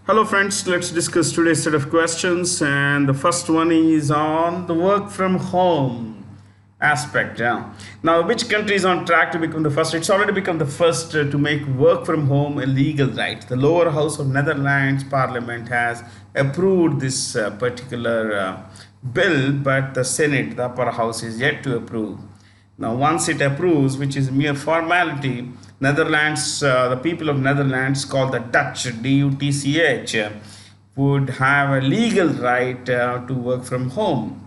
Hello friends, let's discuss today's set of questions, and the first one is on the work from home aspect. Yeah. Now, which country is on track to become the first? It's already become the first to make work from home a legal right. The lower house of Netherlands Parliament has approved this particular bill, but the Senate, the upper house, is yet to approve. Now, once it approves, which is mere formality, Netherlands, the people of Netherlands, called the Dutch, DUTCH, would have a legal right to work from home.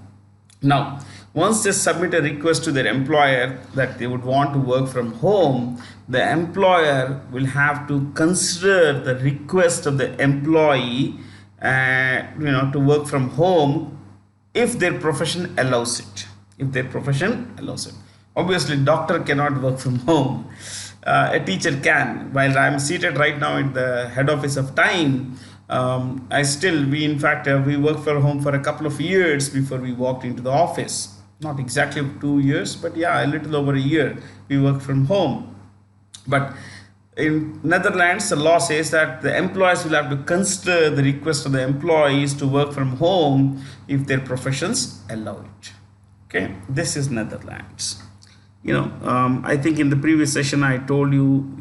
Now, once they submit a request to their employer that they would want to work from home, the employer will have to consider the request of the employee, to work from home if their profession allows it. If their profession allows it. Obviously, doctor cannot work from home. A teacher can. While I am seated right now at the head office of Time, we in fact we worked from home for a couple of years before we walked into the office. Not exactly 2 years, but yeah, a little over a year we work from home. But in Netherlands, the law says that the employers will have to consider the request of the employees to work from home if their professions allow it. Okay, this is Netherlands. I think in the previous session I told you,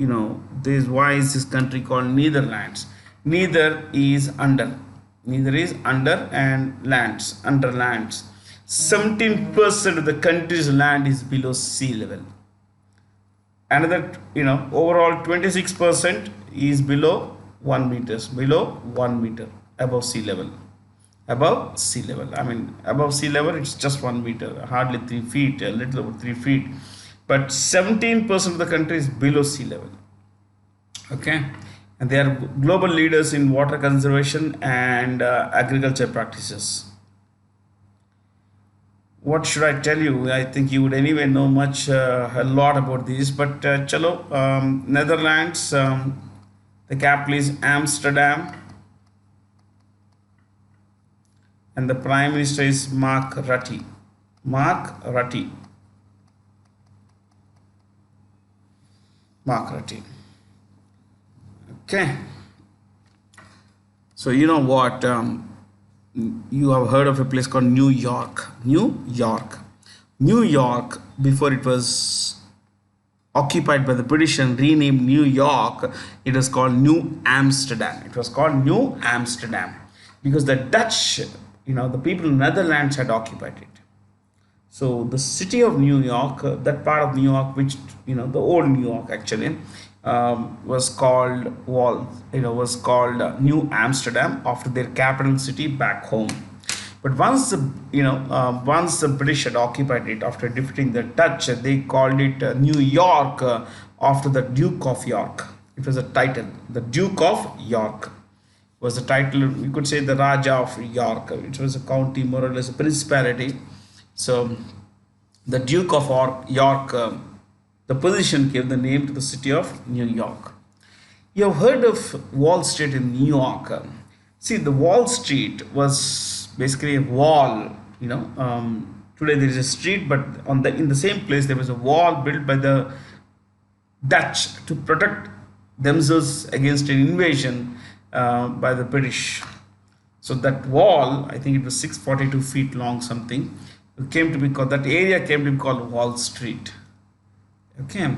this why is this country called Netherlands? Neither is under, neither is under and lands, under lands. 17% of the country's land is below sea level. Another, overall 26% is below 1 meters, below 1 meter above sea level. Above sea level, I mean, above sea level, it's just 1 meter, hardly 3 feet, a little over 3 feet. But 17% of the country is below sea level. Okay, and they are global leaders in water conservation and agriculture practices. What should I tell you? I think you would anyway know a lot about these. But chalo, Netherlands, the capital is Amsterdam, and the Prime Minister is Mark Rutte. Mark Rutte. Mark Rutte. Okay. So you know what? You have heard of a place called New York. New York. New York, before it was occupied by the British and renamed New York, it was called New Amsterdam. It was called New Amsterdam because the Dutch, the people in Netherlands had occupied it. So the city of New York, that part of New York, which the old New York actually, was called New Amsterdam after their capital city back home. But once the British had occupied it after defeating the Dutch, they called it New York after the Duke of York. It was a title. The Duke of York was the title. You could say the Raja of York. It was a county, more or less a principality. So the Duke of York, the position gave the name to the city of New York. You have heard of Wall Street in New York. See, the Wall Street was basically a wall. Today there is a street, but in the same place there was a wall built by the Dutch to protect themselves against an invasion by the British. So that wall, I think it was 642 feet long, something, came to be called, that area came to be called Wall Street. Okay,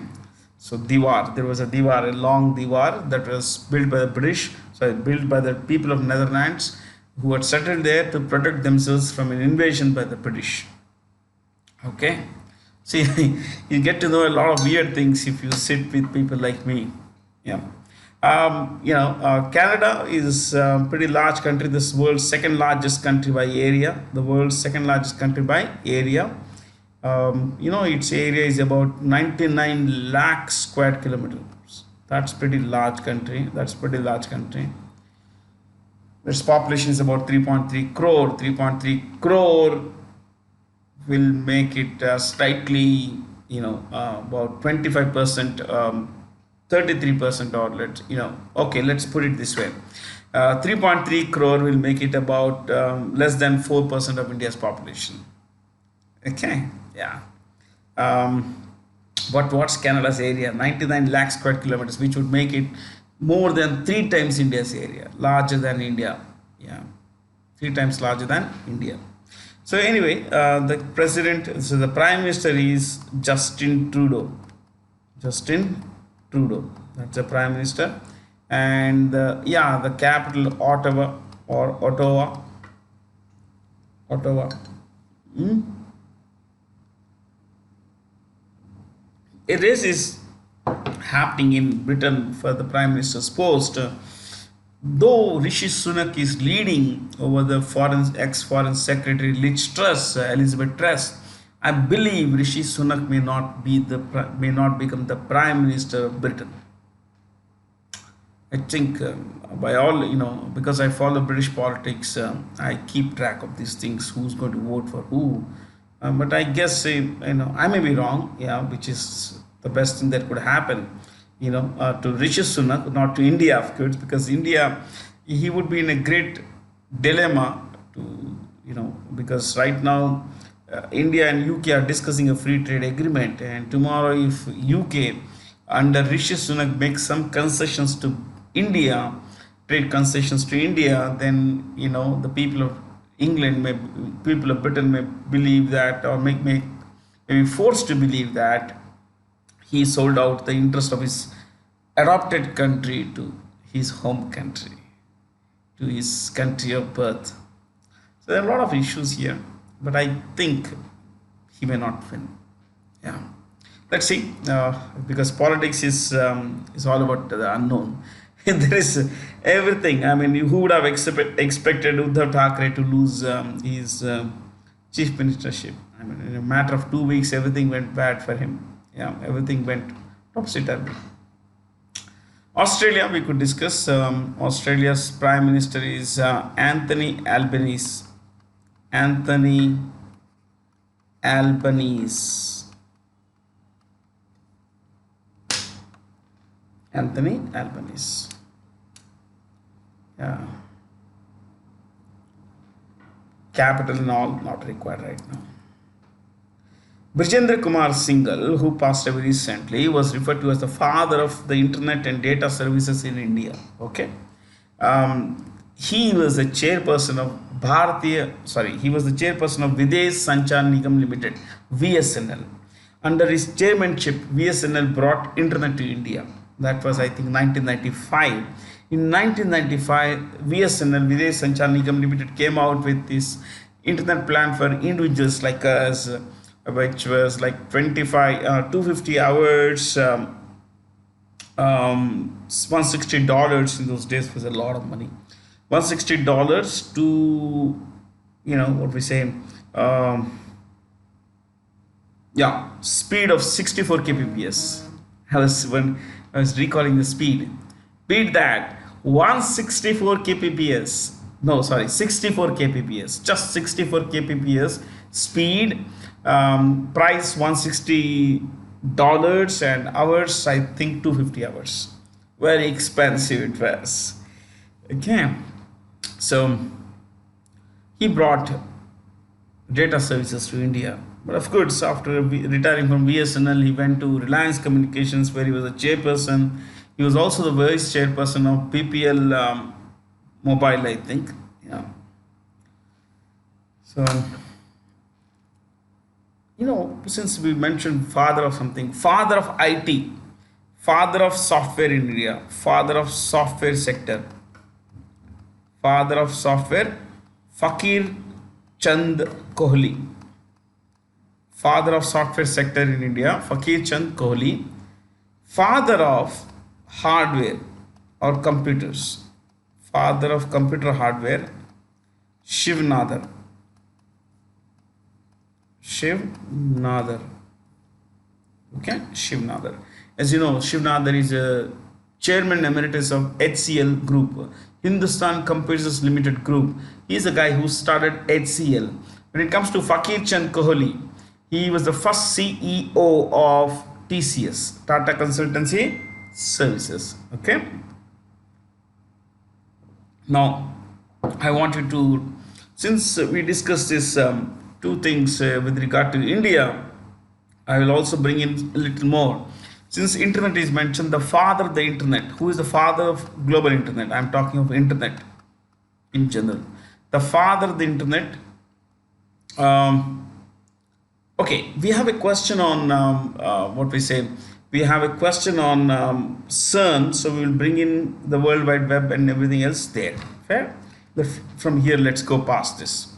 so Diwar, there was a Diwar, a long Diwar that was built by the British, so built by the people of Netherlands who had settled there to protect themselves from an invasion by the British. Okay, see, you get to know a lot of weird things if you sit with people like me. Yeah. Canada is a pretty large country, this world's second largest country by area, the world's second largest country by area. Its area is about 99 lakh square kilometers. That's pretty large country. Its population is about 3.3 crore. 3.3 crore will make it slightly, about 25%. 33%, or let's put it this way, 3.3 crore will make it about less than 4% of India's population. Okay, yeah. But what's Canada's area? 99 lakh square kilometers, which would make it more than 3 times India's area, larger than India. Yeah, 3 times larger than India. So anyway, the president, so the prime minister is Justin Trudeau. Justin Trudeau. That's the prime minister, and yeah, the capital Ottawa or Ottawa. Ottawa. Hmm? A race is happening in Britain for the Prime Minister's post. Though Rishi Sunak is leading over the foreign ex-foreign secretary Liz Truss, Elizabeth Truss, I believe Rishi Sunak may not become the Prime Minister of Britain. I think by all, because I follow British politics, I keep track of these things, who's going to vote for who. But I guess, I may be wrong, yeah, which is the best thing that could happen, to Rishi Sunak, not to India, of course, because India, he would be in a great dilemma to, because right now, India and UK are discussing a free trade agreement, and tomorrow, if UK under Rishi Sunak makes some concessions to India, trade concessions to India, then the people of people of Britain may believe that, or may be forced to believe that he sold out the interest of his adopted country to his home country, to his country of birth. So there are a lot of issues here, but I think he may not win. Yeah, let's see, because politics is all about the unknown. There is everything. I mean, who would have expected Uddhav Thackeray to lose his chief ministership? I mean, in a matter of 2 weeks, everything went bad for him. Yeah, everything went topsy-turvy. Australia, we could discuss. Australia's prime minister is Anthony Albanese. Anthony Albanese. Anthony Albanese. Yeah. Capital and all not required right now. Brijendra Kumar Singhal, who passed away recently, was referred to as the father of the internet and data services in India. Okay. He was the chairperson of he was the chairperson of Videsh Sanchar Nigam Limited, VSNL. Under his chairmanship, VSNL brought internet to India. That was, I think, 1995. In 1995, VSNL, Videsh Sanchar Nigam Limited, came out with this internet plan for individuals like us, which was like 250 hours, $160 in those days was a lot of money. $160 to, what we say, yeah, speed of 64 kbps. I was recalling the speed. Beat that, 164 kbps. No, sorry, 64 kbps. Just 64 kbps speed. Price $160 and hours, I think 250 hours. Very expensive it was. Okay, so he brought data services to India. But of course, after retiring from VSNL, he went to Reliance Communications, where he was a chairperson. He was also the vice chairperson of PPL Mobile, I think. Yeah. So, since we mentioned father of something, father of IT, father of software in India, father of software sector, father of software, Fakir Chand Kohli. Father of software sector in India, Fakir Chand Kohli. Father of hardware or computers, father of computer hardware, Shiv Nadar. Shiv Nadar. Okay, Shiv Nadar. As you know, Shiv Nadar is a chairman emeritus of HCL Group, Hindustan Computers Limited Group. He is the guy who started HCL. When it comes to Fakir Chand Kohli, he was the first CEO of TCS, Tata Consultancy Services. Okay. Now, I wanted to, since we discussed this two things with regard to India, I will also bring in a little more. Since internet is mentioned, the father of the internet, who is the father of global internet? I'm talking of internet in general. The father of the internet. Um, okay, we have a question on what we say. We have a question on CERN, so we will bring in the World Wide Web and everything else there. Fair? From here, let's go past this.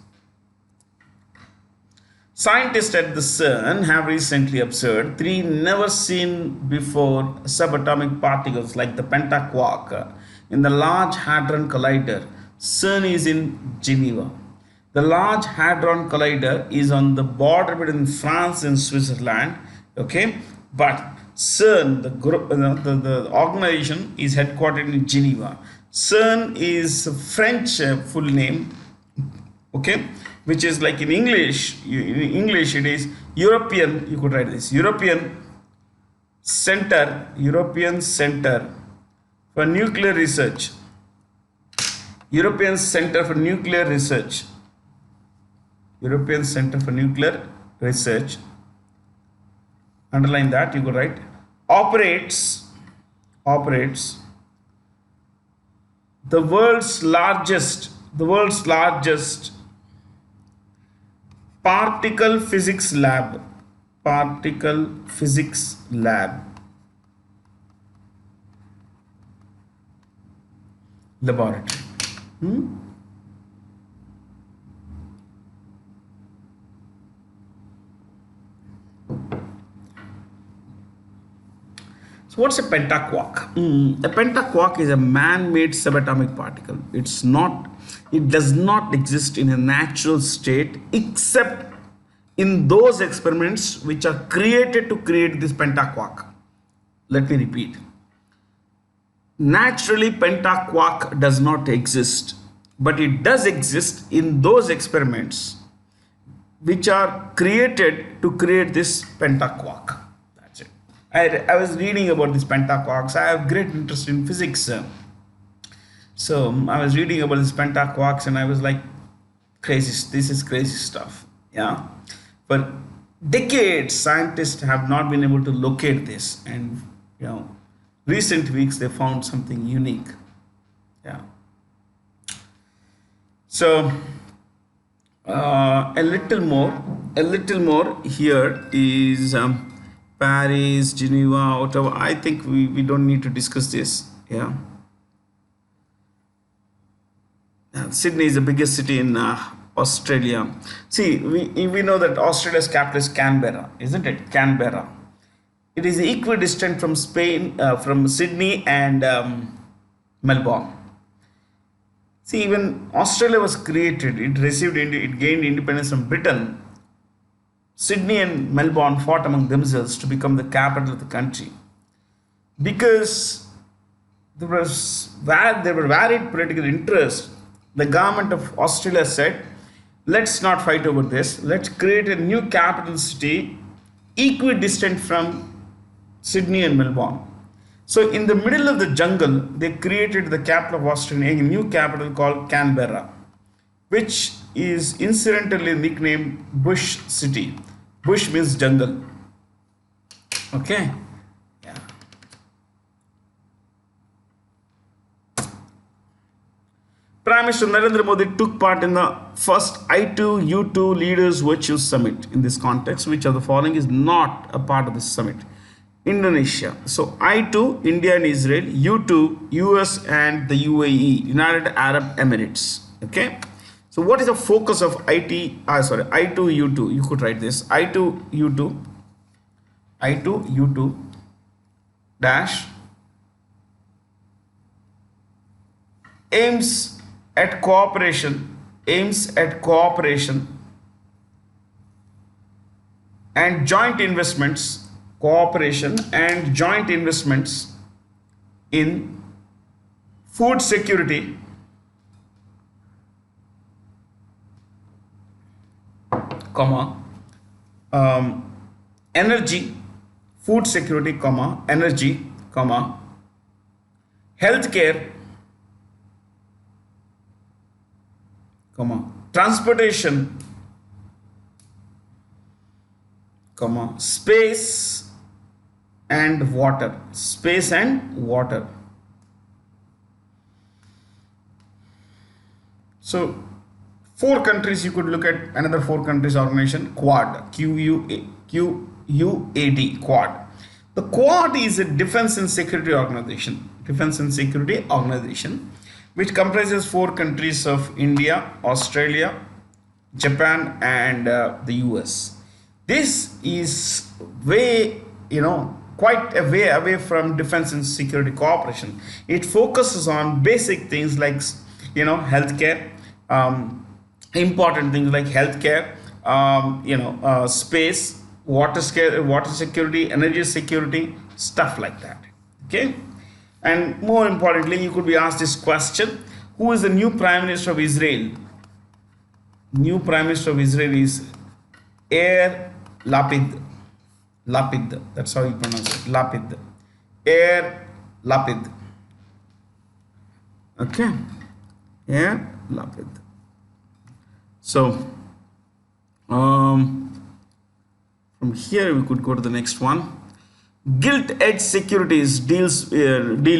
Scientists at the CERN have recently observed three never seen before subatomic particles like the pentaquark in the Large Hadron Collider. CERN is in Geneva. The Large Hadron Collider is on the border between France and Switzerland. Okay, but CERN, the group, the organization, is headquartered in Geneva. CERN is a French full name. Okay, which is like in English. In English, it is European. You could write this European Center for Nuclear Research. European Center for Nuclear Research. European Center for Nuclear Research. Underline that. You could write operates the world's largest particle physics lab laboratory. So what's a pentaquark? A pentaquark is a man-made subatomic particle. It does not exist in a natural state except in those experiments which are created to create this pentaquark. Let me repeat. Naturally, pentaquark does not exist, but it does exist in those experiments which are created to create this pentaquark. That's it. I was reading about these pentaquarks. I have great interest in physics. So I was reading about these pentaquarks and I was like, crazy, this is crazy stuff. Yeah. For decades, scientists have not been able to locate this. And, recent weeks they found something unique. Yeah. So a little more here is Paris, Geneva, Ottawa. I think we don't need to discuss this. Yeah. Sydney is the biggest city in Australia. See, we know that Australia's capital is Canberra, isn't it? Canberra. It is equidistant from Spain, from Sydney and Melbourne. See, even Australia was created, it gained independence from Britain. Sydney and Melbourne fought among themselves to become the capital of the country. Because there were varied political interests, the government of Australia said, let's not fight over this. Let's create a new capital city equidistant from Sydney and Melbourne. So in the middle of the jungle, they created the capital of Australia, a new capital called Canberra, which is incidentally nicknamed Bush City. Bush means jungle. Okay. Yeah. Prime Minister Narendra Modi took part in the first I2U2 Leaders Virtual Summit. In this context, which of the following is not a part of this summit? Indonesia. So I2, India and Israel. U2, US and the UAE, United Arab Emirates. Okay. So what is the focus of I2U2? You could write this. I2U2 dash aims at cooperation and joint investments in food security, energy, food security, energy, healthcare, transportation, space, and water. Space and water. So four countries, you could look at another four countries organization, Quad, QUAD, Quad. The Quad is a defense and security organization, which comprises four countries of India, Australia, Japan, and the US. This is way, quite a way away from defense and security cooperation. It focuses on basic things like, healthcare, important things like healthcare, space, water security, energy security, stuff like that. Okay, and more importantly, you could be asked this question: who is the new Prime Minister of Israel? New Prime Minister of Israel is Yair Lapid. Lapid. That's how you pronounce it. Lapid. Yair Lapid. Okay. Yair Lapid. So, from here we could go to the next one. Gilt-edged securities deal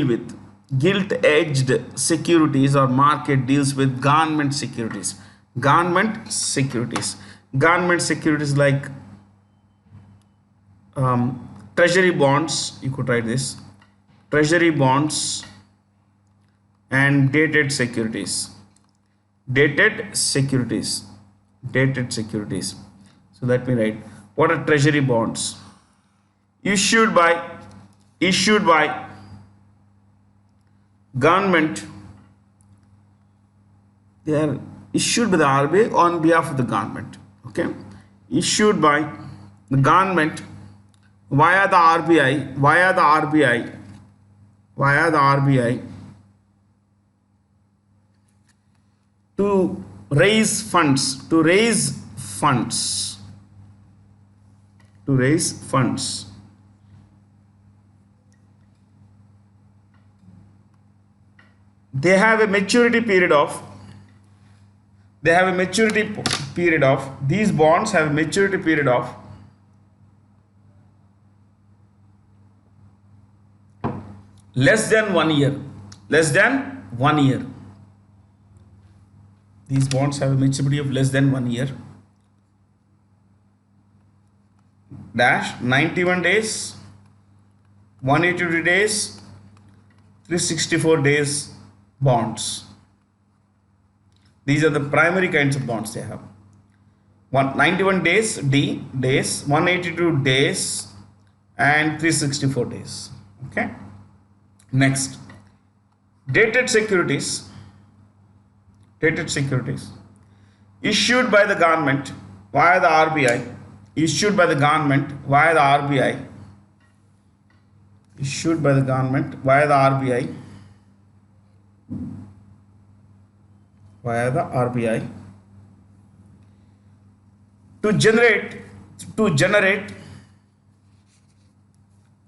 with gilt-edged securities or market deals with government securities. Government securities like treasury bonds. You could write this: treasury bonds and dated securities. Dated securities. So let me write: what are treasury bonds? Issued by government. They are issued by the RBI on behalf of the government. Okay, issued by the government via the RBI to raise funds. They have a maturity period of these bonds have a maturity period of less than 1 year. These bonds have a maturity of less than 1 year. Dash 91 days, 182 days, 364 days bonds. These are the primary kinds of bonds they have. 91 days, D days, 182 days, and 364 days. Okay. Next, dated securities issued by the government via the RBI. To generate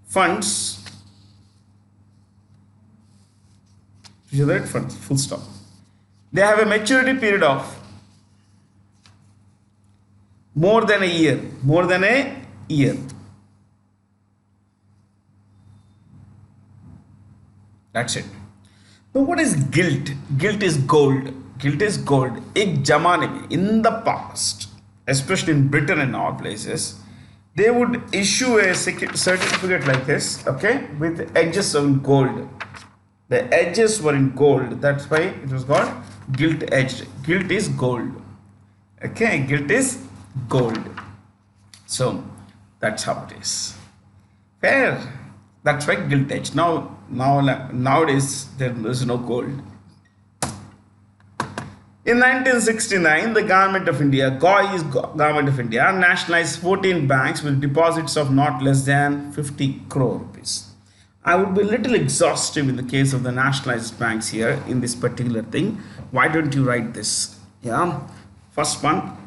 funds. Full stop. They have a maturity period of more than a year. That's it. Now, what is gilt? Gilt is gold. एक जमाने में, in the past, especially in Britain and all places, they would issue a certificate like this, okay, with edges of gold. The edges were in gold. That's why it was called gilt edged. Gilt is gold. Okay, gilt is gold. So that's how it is. Fair. That's why gilt edged. Nowadays there is no gold. In 1969, the government of India, nationalized 14 banks with deposits of not less than 50 crore rupees. I would be a little exhaustive in the case of the nationalized banks here in this particular thing. Why don't you write this? Yeah. First one,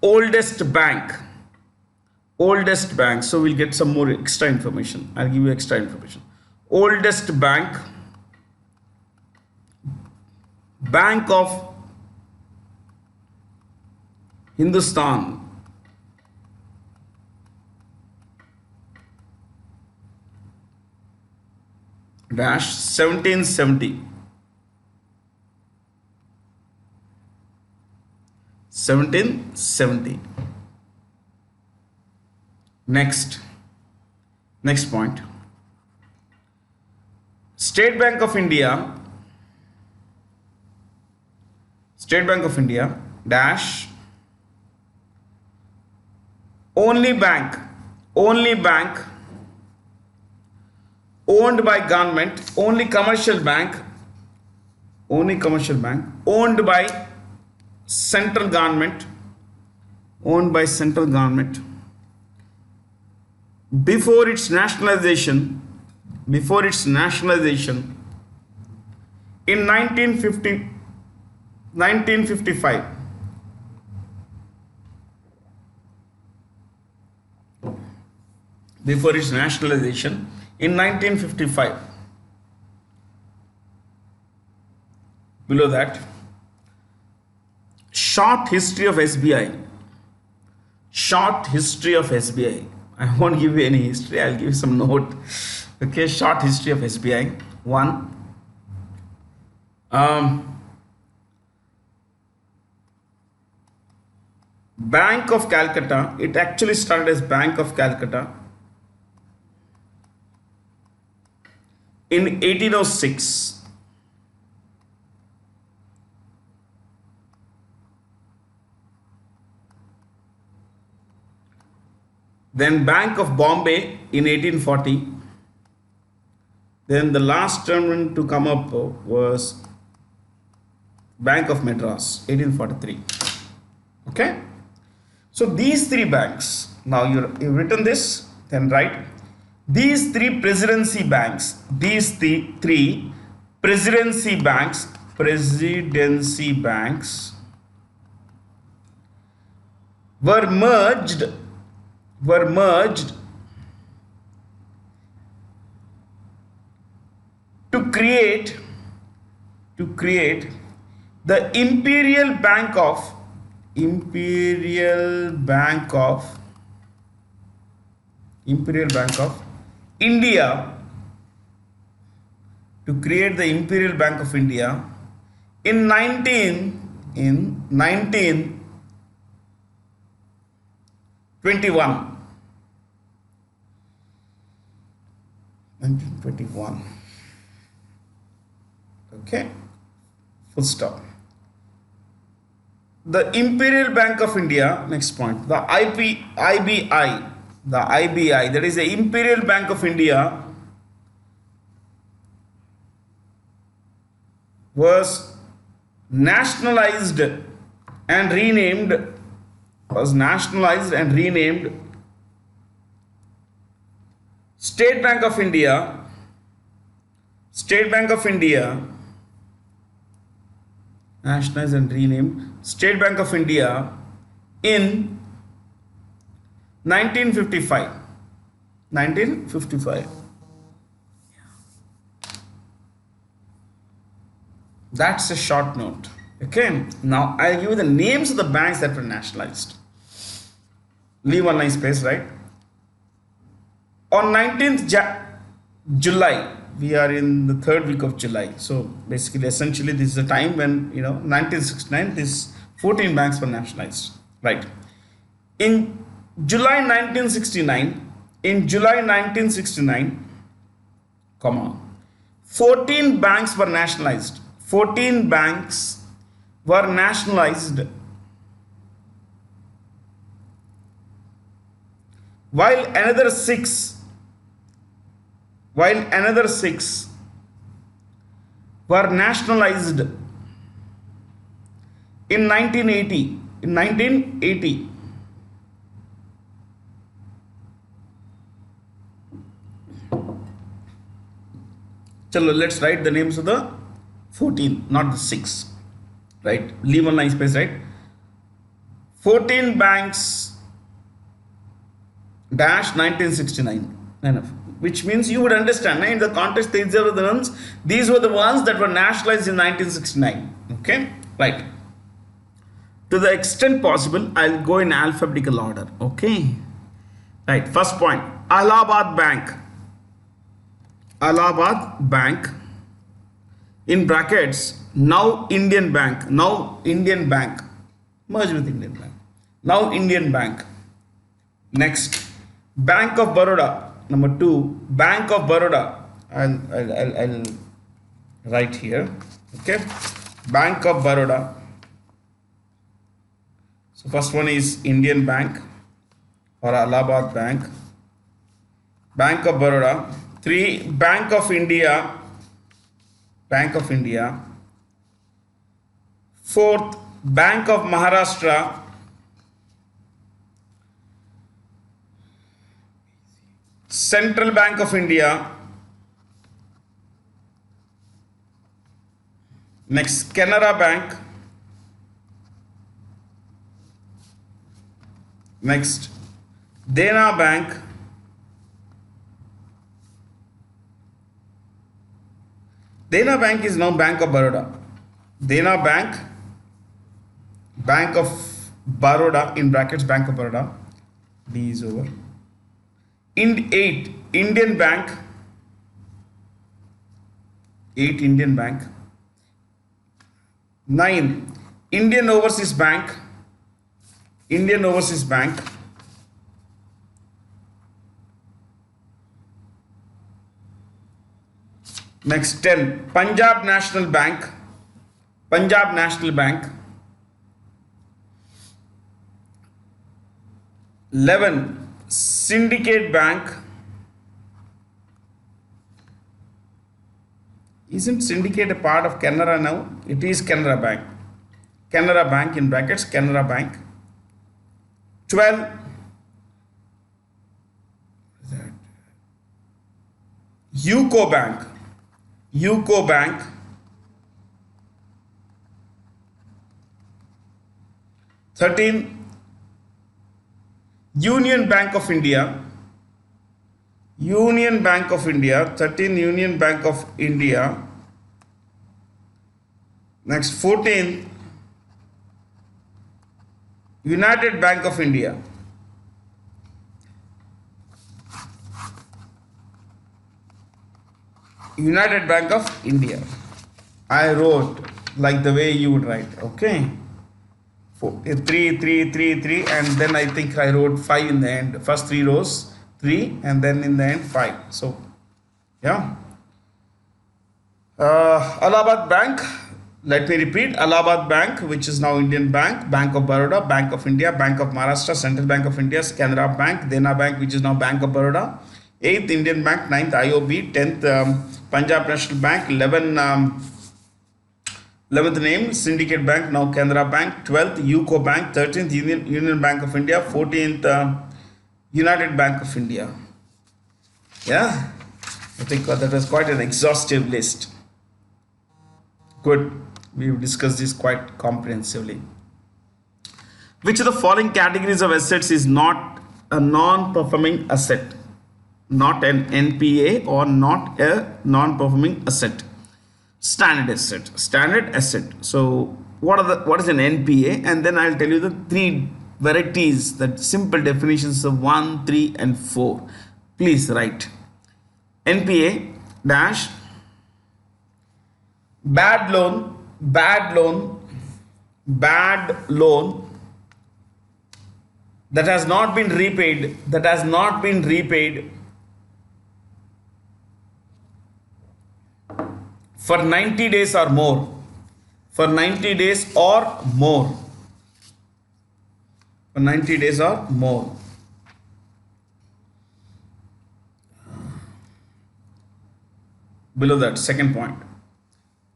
oldest bank. So we'll get some more extra information. I'll give you extra information. Oldest bank. Bank of Hindustan. dash 1770. 1770. Next point. State Bank of India dash only bank owned by government, only commercial bank owned by central government, before its nationalization in 1955. Before its nationalization in 1955. Below that, short history of SBI. I won't give you any history, I'll give you some note. Okay, short history of SBI. 1. Bank of Calcutta. It actually started as Bank of Calcutta in 1806. Then Bank of Bombay in 1840. Then the last term to come up was Bank of Madras, 1843. Okay. So these three banks, now you've written this, then write these three presidency banks were merged to create the Imperial Bank of India, to create the Imperial Bank of India in 1921. Okay, full stop. The Imperial Bank of India, next point, the IBI, that is the Imperial Bank of India, was nationalized and renamed State Bank of India nationalized and renamed State Bank of India in 1955. That's a short note. Okay, now I'll give you the names of the banks that were nationalized. Leave one line space, right? On 19th July, we are in the third week of July. So basically, essentially, this is the time when, 1969, these 14 banks were nationalized, right? In July 1969, 14 banks were nationalized. 14 banks were nationalized, while another six were nationalized in 1980. Chalo, let's write the names of the 14, not the 6. Right? Leave one line space, right? 14 banks dash 1969. Enough. Which means you would understand, in the context, these were the ones that were nationalized in 1969. Okay? Right. To the extent possible, I'll go in alphabetical order. Okay? Right. First point, Allahabad Bank. Allahabad Bank, in brackets, now Indian Bank, merge with Indian Bank, now Indian Bank. Next, Bank of Baroda, number 2, Bank of Baroda. I'll write here, okay, Bank of Baroda. So first one is Indian Bank or Allahabad Bank, Bank of Baroda. 3, Bank of India, 4th, Bank of Maharashtra, Central Bank of India. Next, Canara Bank. Next, Dena Bank. Dena Bank is now Bank of Baroda. Dena Bank, Bank of Baroda, in brackets, Bank of Baroda. D is over. 8, Indian Bank. 8, Indian Bank. 9, Indian Overseas Bank. Indian Overseas Bank. Next, 10, Punjab National Bank. Punjab National Bank. 11, Syndicate Bank. Isn't Syndicate a part of Canara now? It is Canara Bank. Canara Bank, in brackets, Canara Bank. 12, UCO Bank. UCO Bank. 13, Union Bank of India. Union Bank of India. 13, Union Bank of India. Next, 14, United Bank of India. United Bank of India. I wrote like the way you would write, okay? 3, 3, 3, 3, and then I think I wrote 5 in the end. First 3 rows, 3, and then in the end 5. So, yeah. Allahabad Bank. Let me repeat, Allahabad Bank, which is now Indian Bank, Bank of Baroda, Bank of India, Bank of Maharashtra, Central Bank of India, Canara Bank, Dena Bank, which is now Bank of Baroda, 8th Indian Bank, 9th IOB, 10th Punjab National Bank, 11th name Syndicate Bank, now Canara Bank, 12th UCO Bank, 13th Union Bank of India, 14th United Bank of India. Yeah, I think that was quite an exhaustive list. Good. We've discussed this quite comprehensively. Which of the following categories of assets is not a non-performing asset? Not an NPA or not a non-performing asset. Standard asset. Standard asset. So what is an NPA? And then I'll tell you the 3 varieties, that simple definitions of 1, 3, and 4. Please write. NPA dash, bad loan that has not been repaid, for 90 days or more. For 90 days or more. For 90 days or more. Below that, second point.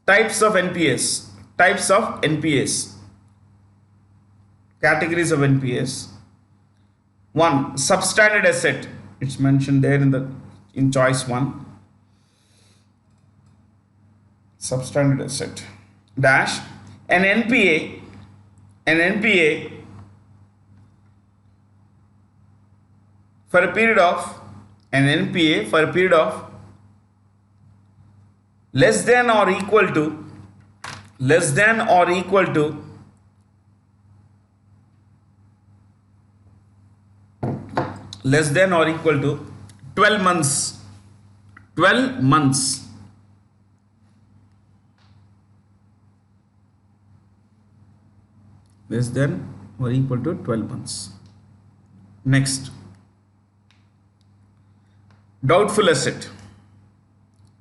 Types of NPAs. Types of NPAs. Categories of NPAs. 1. Substandard asset. It's mentioned there in choice 1. Substandard asset. Dash. An NPA for a period of less than or equal to 12 months 12 months. Less than or equal to 12 months. Next, doubtful asset.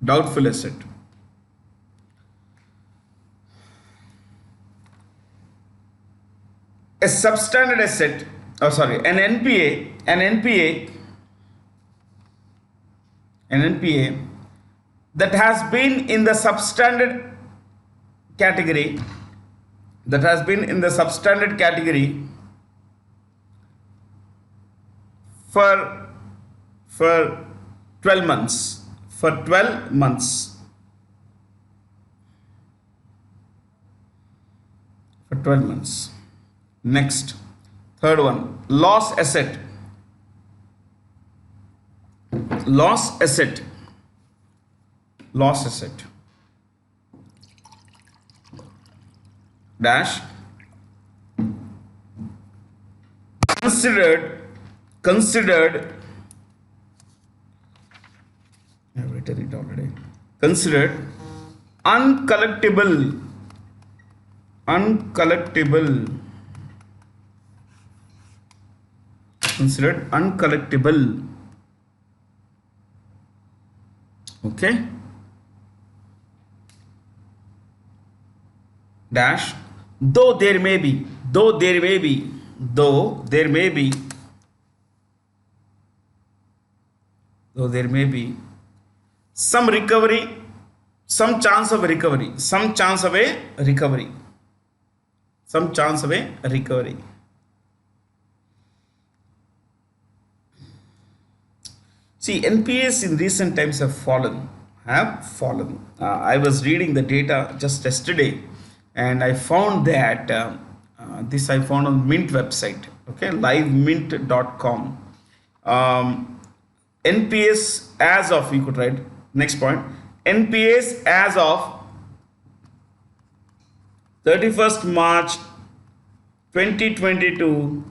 Doubtful asset. A substandard asset, oh sorry, an NPA that has been in the substandard category, for 12 months. For 12 months. For 12 months. Next, third one, loss asset. Loss asset. Loss asset. Dash. Considered. I've written it already. Considered uncollectible. Considered uncollectible. Okay. Dash. Though there may be some recovery, some chance of a recovery. See, NPAs in recent times have fallen. I was reading the data just yesterday, and I found that this I found on Mint website. Okay, livemint.com. NPAs as of, you could write next point. NPAs as of 31st March 2022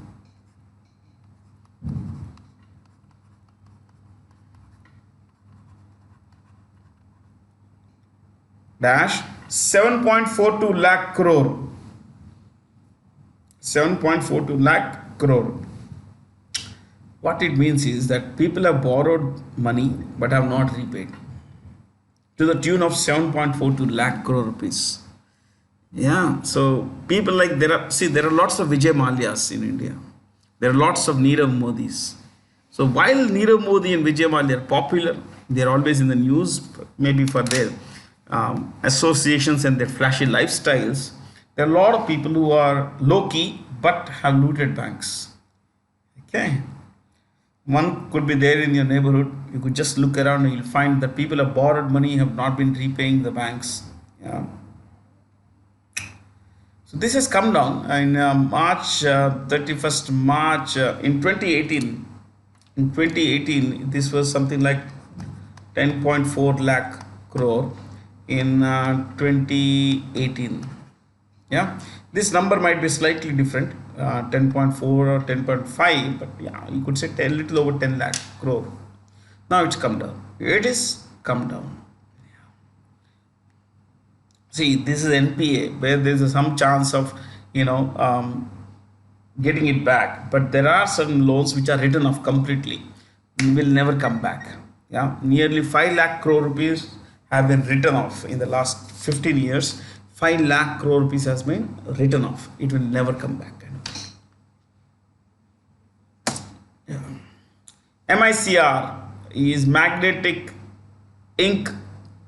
dash 7.42 lakh crore. 7.42 lakh crore. What it means is that people have borrowed money but have not repaid to the tune of 7.42 lakh crore rupees. Yeah, so people like there are lots of Vijay Mallya's in India. There are lots of Nirav Modis. So while Nirav Modi and Vijay Mallya are popular, they are always in the news, maybe for their associations and their flashy lifestyles. There are a lot of people who are low-key but have looted banks. Okay. One could be there in your neighborhood. You could just look around and you'll find that people have borrowed money, have not been repaying the banks. Yeah. So this has come down in March 31st March in 2018. In 2018, this was something like 10.4 lakh crore in 2018. Yeah, this number might be slightly different, 10.4 or 10.5, but yeah, you could say a little over 10 lakh crore. Now it's come down. It is come down. See, this is NPA where there is some chance of getting it back, but there are some loans which are written off completely, will never come back. Yeah, nearly 5 lakh crore rupees have been written off in the last 15 years. 5 lakh crore rupees has been written off. It will never come back. Yeah. MICR is magnetic ink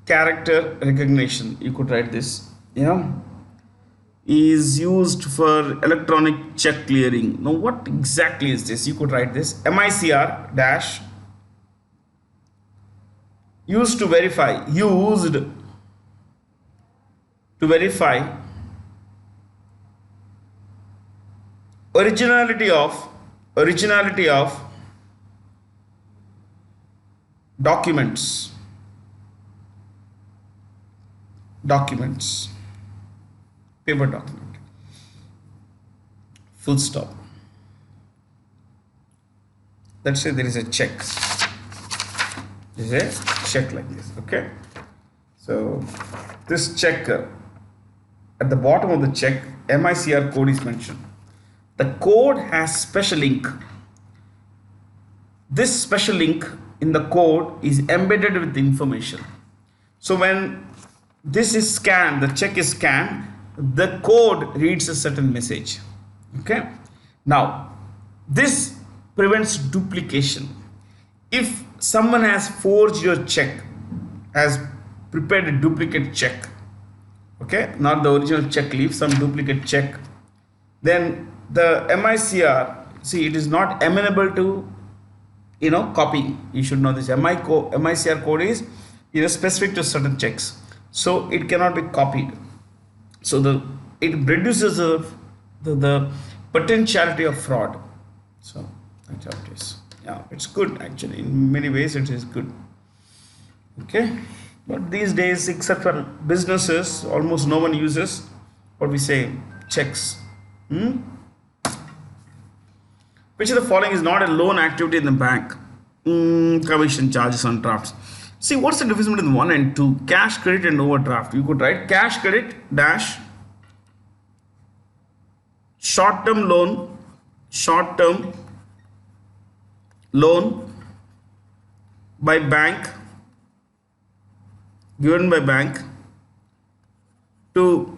character recognition. You could write this. Yeah. Is used for electronic check clearing. Now, what exactly is this? You could write this. MICR dash used to verify originality of documents, paper document, full stop. Let's say there is a check. check like this. Okay, so this check, at the bottom of the check, MICR code is mentioned. The code has special ink. This special link in the code is embedded with the information. So when this is scanned, the check is scanned, the code reads a certain message. Okay. Now, this prevents duplication. If someone has forged your check, has prepared a duplicate check, okay, not the original check leaf, some duplicate check, then the MICR, see, it is not amenable to copying. You should know this. MICR code is specific to certain checks, so it cannot be copied. So it reduces the potentiality of fraud. So that's how it is. Yeah, it's good actually. In many ways, it is good. Okay, but these days, except for businesses, almost no one uses what we say checks. Which of the following is not a loan activity in the bank? Commission charges on drafts. See, what's the difference between 1 and 2? Cash credit and overdraft. You could write cash credit dash short-term loan by bank, given by bank to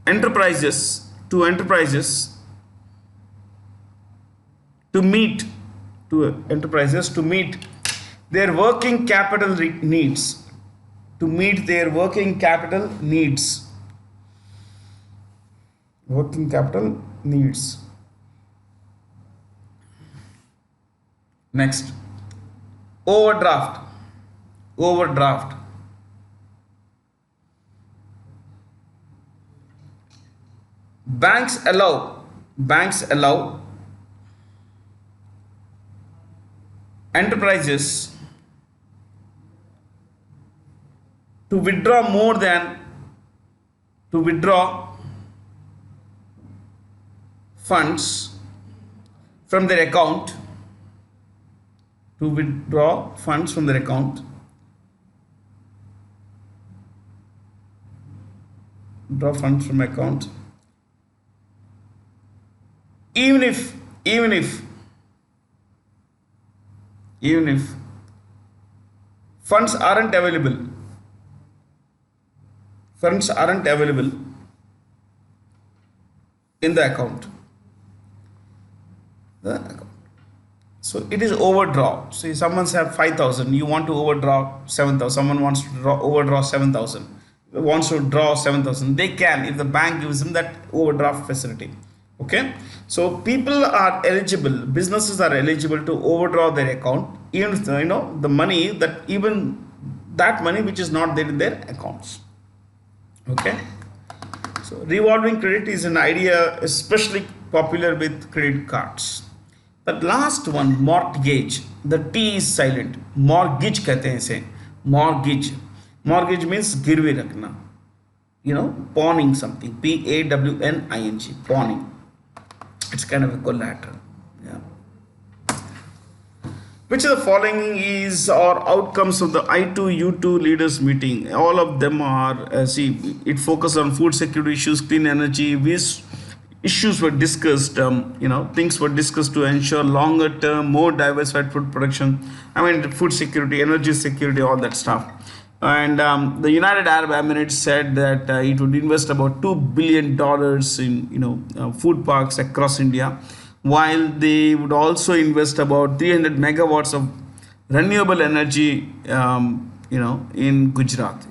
enterprises to meet their working capital needs. Next, overdraft. Banks allow enterprises to withdraw funds from their account, even if funds aren't available in the account. So it is overdraw. See, someone's have 5,000, you want to overdraw 7,000. Someone wants to overdraw 7,000, wants to draw 7,000. They can, if the bank gives them that overdraft facility. Okay, so people are eligible, businesses are eligible to overdraw their account, even if the money that money which is not there in their accounts. Okay, so revolving credit is an idea especially popular with credit cards. But last one, mortgage. The T is silent. Mortgage कहते हैं इसे. Mortgage means गिरवी रखना. Pawning something. Pawning. Pawning. It's kind of a collateral. Yeah. Which of the following is or outcomes of the I2U2 leaders meeting? All of them are, it focused on food security issues, clean energy. These issues were discussed, things were discussed to ensure longer term, more diversified food production. Food security, energy security, all that stuff. And the United Arab Emirates said that it would invest about $2 billion in food parks across India, while they would also invest about 300 megawatts of renewable energy in Gujarat.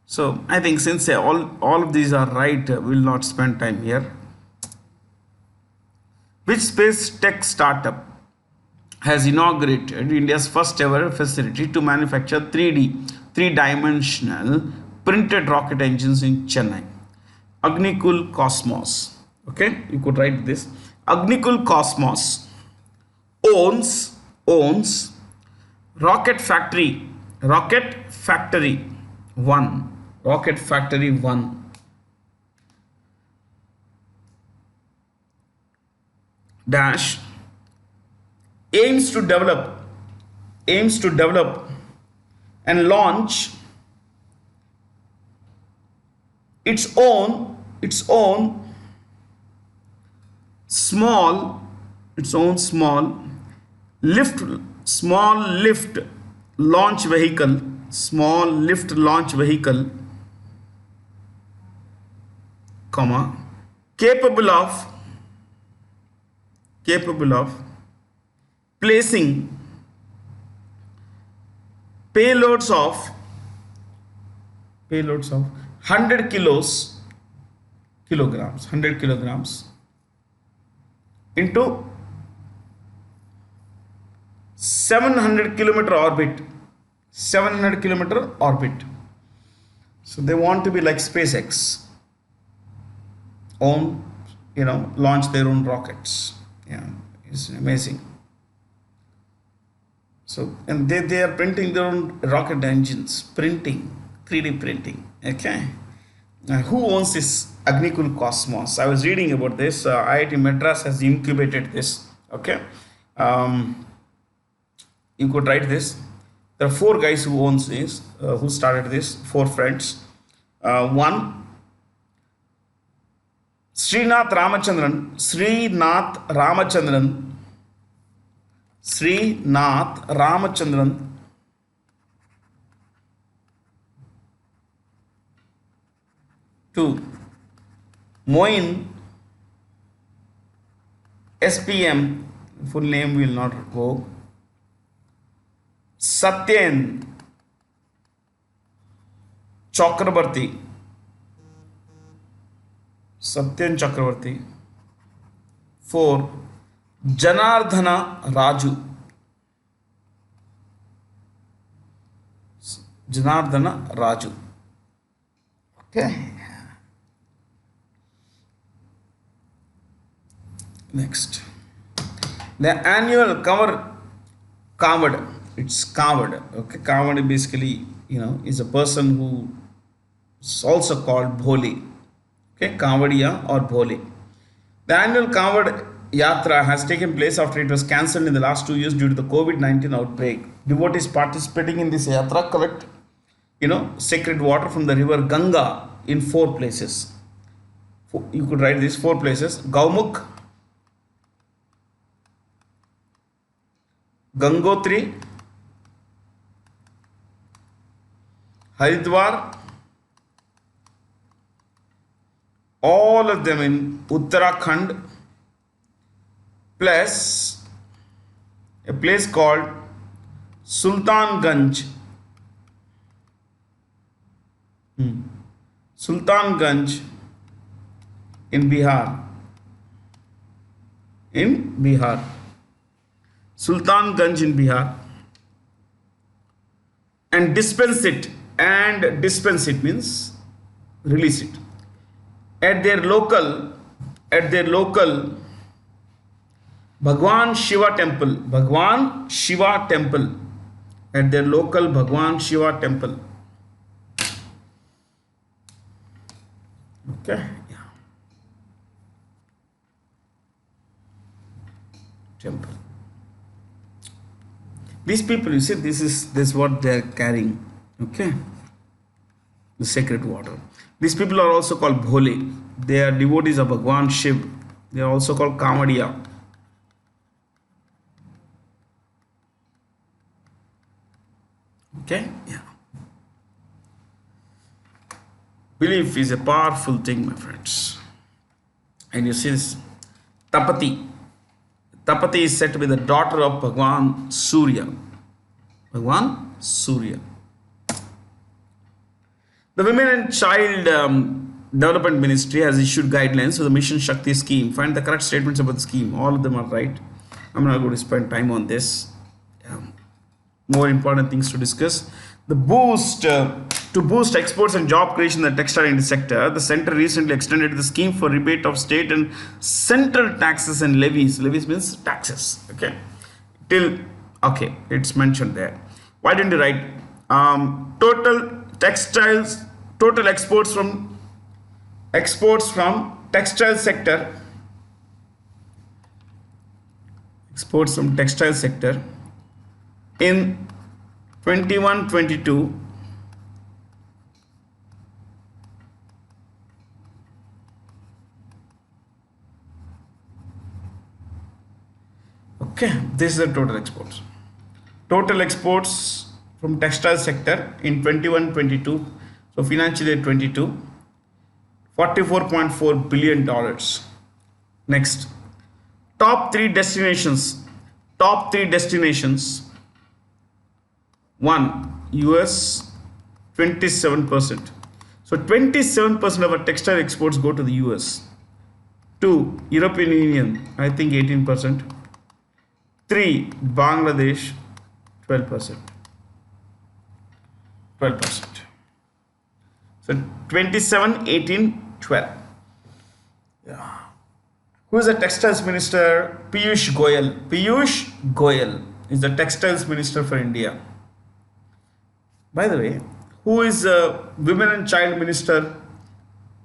So I think since all of these are right, we'll not spend time here. Which space tech startup has inaugurated India's first ever facility to manufacture 3D-dimensional printed rocket engines in Chennai? Agnikul Cosmos. Okay, you could write this. Agnikul Cosmos owns Rocket Factory 1 dash aims to develop and launch its own small lift small lift launch vehicle small lift launch vehicle, comma, capable of placing payloads of 100 kilograms into 700 kilometer orbit. So they want to be like SpaceX, launch their own rockets. Yeah, it's amazing. So, and they are printing their own rocket engines, 3D printing. Okay. Who owns this Agnikul Cosmos? I was reading about this. IIT Madras has incubated this. Okay. You could write this. There are 4 guys who owns this, who started this, 4 friends. One, Srinath Ramachandran. 2, Moin, SPM, full name will not go. Satyen Chakrabarti. 4, Janardhana Raju. Okay. Next, the annual Kavod. It's Kavod. Okay, Kavod basically, is a person who is also called Bhole. Okay, Kavadiya or Bhole. The annual Kavod Yatra has taken place after it was cancelled in the last 2 years due to the COVID-19 outbreak. Devotees participating in this Yatra collect, sacred water from the river Ganga in 4 places. You could write these 4 places: Gaumukh, Gangotri, Haridwar, all of them in Uttarakhand, plus a place called Sultanganj. Sultanganj in Bihar. Sultanganj in Bihar. And dispense it means release it at their local Bhagwan Shiva temple, at their local Bhagwan Shiva temple. Okay, yeah. Temple. These people, you see, this is what they are carrying. Okay, the sacred water. These people are also called Bhole. They are devotees of Bhagwan Shiv. They are also called Kamadiya. Okay, yeah. Belief is a powerful thing, my friends. And you see this Tapati. Tapati is said to be the daughter of Bhagwan Surya. The Women and Child Development Ministry has issued guidelines for the Mission Shakti scheme. Find the correct statements about the scheme. All of them are right. I'm not going to spend time on this. More important things to discuss. To boost exports and job creation in the textile industry sector, the center recently extended the scheme for rebate of state and central taxes and levies. Levies means taxes. Okay, it's mentioned there. Why didn't you write total exports from textile sector? exports from textile sector in 21-22. Okay, this is the total exports. Total exports from textile sector in 21-22, so financial year 22, $44.4 billion. Next, top three destinations. Top three destinations. 1. US, 27%. So 27% of our textile exports go to the US. 2. European Union, I think 18%. 3. Bangladesh, 12%. 12%. So 27, 18, 12. Yeah. Who is the textiles minister? Piyush Goyal. Piyush Goyal is the textiles minister for India. By the way, who is the women and child minister?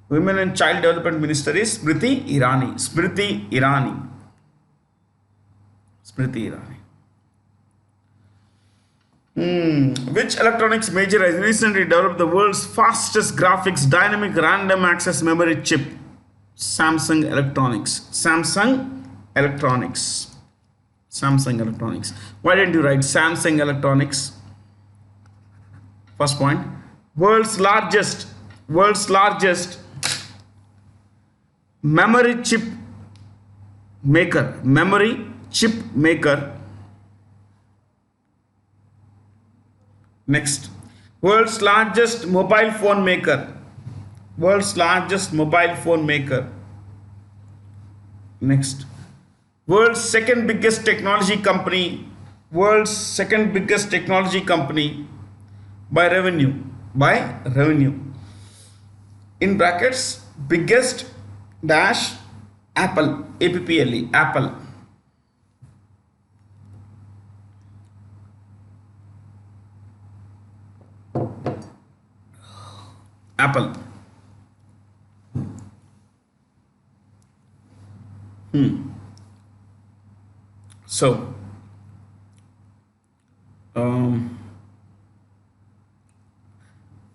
Women and child development minister is Smriti Irani. Smriti Irani. Smriti Irani. Which electronics major has recently developed the world's fastest graphics dynamic random access memory chip? Samsung Electronics. Samsung Electronics. Samsung Electronics. Why didn't you write Samsung Electronics? First point. World's largest memory chip maker. Memory chip maker. Next, world's largest mobile phone maker. World's largest mobile phone maker. Next, world's second biggest technology company. World's second biggest technology company by revenue. By revenue. In brackets, biggest dash Apple. APPLE. Apple. Apple. So, you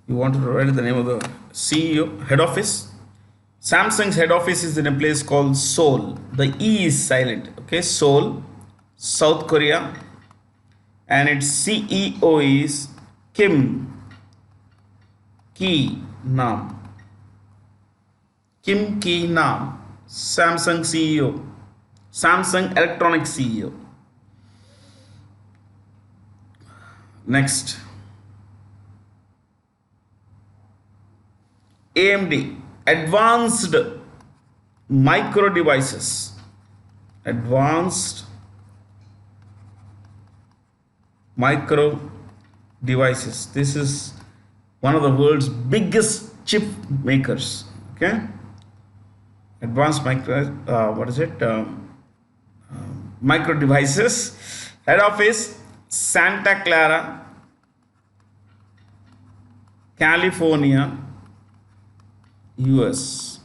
want to write the name of the CEO, head office? Samsung's head office is in a place called Seoul. The E is silent. Okay, Seoul, South Korea, and its CEO is Kim Ki Nam. Kim Ki Nam, Samsung CEO, Samsung Electronics CEO. Next, AMD, Advanced Micro Devices. Advanced Micro Devices. This is one of the world's biggest chip makers. Okay, Advanced Micro, Micro Devices. Head office Santa Clara, California, US.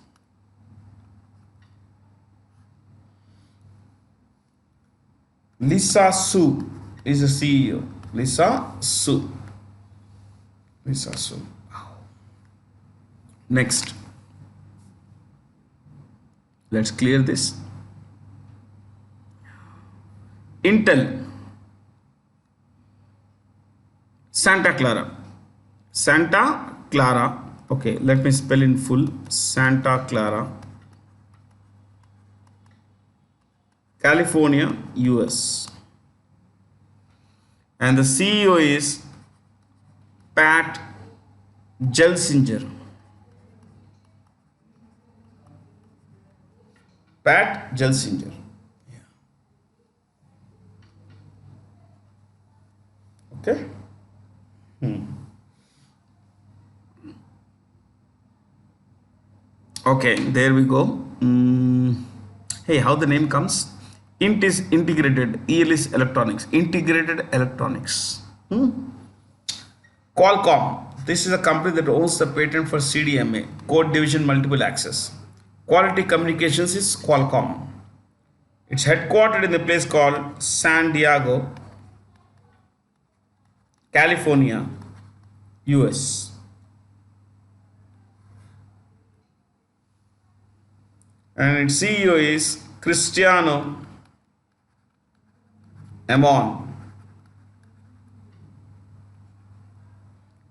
Lisa Su is the CEO. Lisa Su. Lisa Su. Next, let's clear this. Intel, Santa Clara. Santa Clara. Okay, let me spell in full. Santa Clara, California, US. And the CEO is Pat Gelsinger. Pat Gelsinger. Okay. Okay, there we go. Hey, how the name comes? Int is integrated. EL is electronics. Integrated electronics. Qualcomm. This is a company that owns the patent for CDMA, Code Division Multiple Access. Quality Communications is Qualcomm. It's headquartered in a place called San Diego, California, US. And its CEO is Cristiano Amon.